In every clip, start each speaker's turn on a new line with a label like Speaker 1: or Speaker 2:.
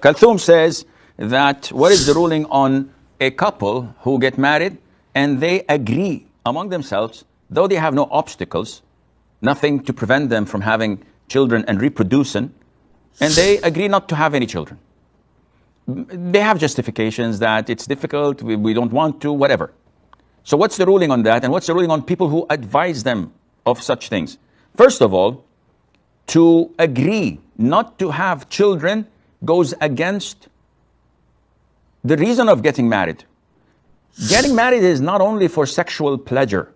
Speaker 1: Kalthum says that what is the ruling on a couple who get married and they agree among themselves, though they have no obstacles, nothing to prevent them from having children and reproducing, and they agree not to have any children. They have justifications that it's difficult, we don't want to, whatever. So what's the ruling on that, and what's the ruling on people who advise them of such things? First of all, to agree not to have children goes against the reason of getting married. Getting married is not only for sexual pleasure,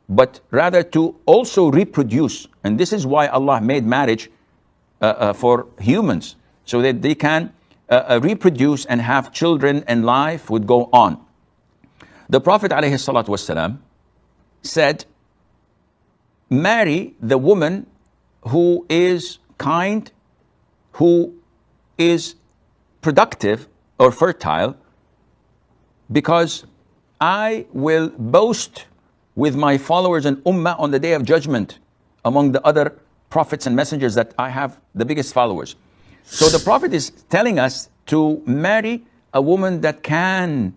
Speaker 1: but rather to also reproduce. And this is why Allah made marriage for humans, so that they can reproduce and have children and life would go on. The Prophet ﷺ said, marry the woman who is kind, who is productive or fertile, because I will boast with my followers and ummah on the day of judgment among the other prophets and messengers that I have the biggest followers. So the Prophet is telling us to marry a woman that can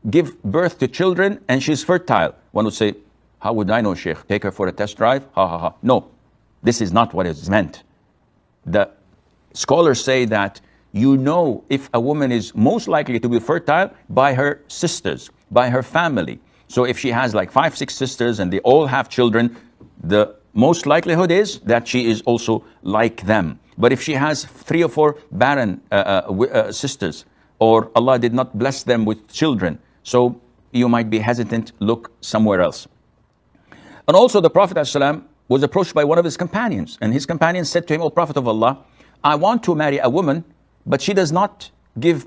Speaker 1: give birth to children and she's fertile. One would say, how would I know, Sheikh? Take her for a test drive? Ha ha ha. No, this is not what is meant. The scholars say that you know if a woman is most likely to be fertile by her sisters, by her family. So if she has like 5, 6 sisters and they all have children, the most likelihood is that she is also like them. But if she has 3 or 4 barren sisters, or Allah did not bless them with children, so you might be hesitant, look somewhere else. And also the Prophet ﷺ was approached by one of his companions, and his companion said to him, O Prophet of Allah, I want to marry a woman, but she does not give,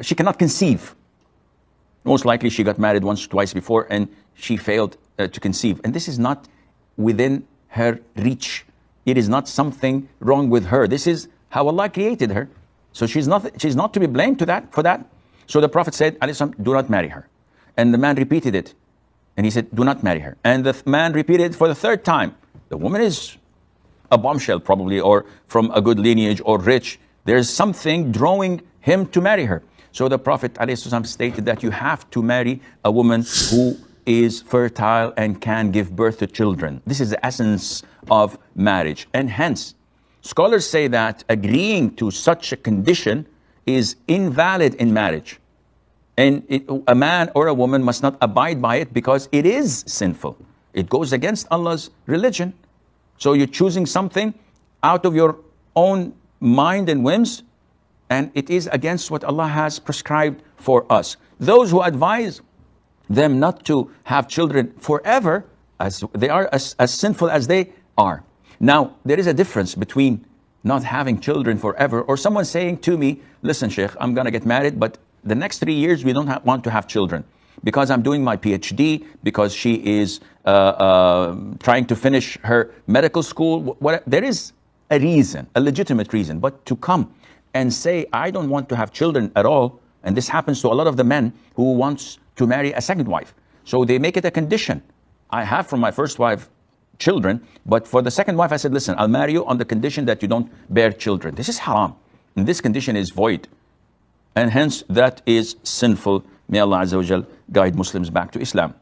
Speaker 1: she cannot conceive. Most likely she got married once, twice before, and she failed to conceive. And this is not within her reach. It is not something wrong with her. This is how Allah created her. So she's not to be blamed for that. So the Prophet said, do not marry her. And the man repeated it. And he said, do not marry her. And the man repeated it for the 3rd time. The woman is a bombshell probably, or from a good lineage, or rich. There's something drawing him to marry her. So the Prophet ﷺ stated that you have to marry a woman who is fertile and can give birth to children. This is the essence of marriage. And hence, scholars say that agreeing to such a condition is invalid in marriage. And a man or a woman must not abide by it because it is sinful. It goes against Allah's religion. So you're choosing something out of your own mind and whims, and it is against what Allah has prescribed for us. Those who advise them not to have children forever, as they are as sinful as they are. Now, there is a difference between not having children forever, or someone saying to me, listen, Sheikh, I'm going to get married, but the next 3 years we don't want to have children because I'm doing my PhD, because she is trying to finish her medical school. There is a reason, a legitimate reason, but to come and say, I don't want to have children at all, and this happens to a lot of the men who wants to marry a second wife. So they make it a condition. I have from my first wife children, but for the second wife I said, listen, I'll marry you on the condition that you don't bear children. This is haram, and this condition is void, and hence that is sinful. May Allah Azza wa Jal guide Muslims back to Islam.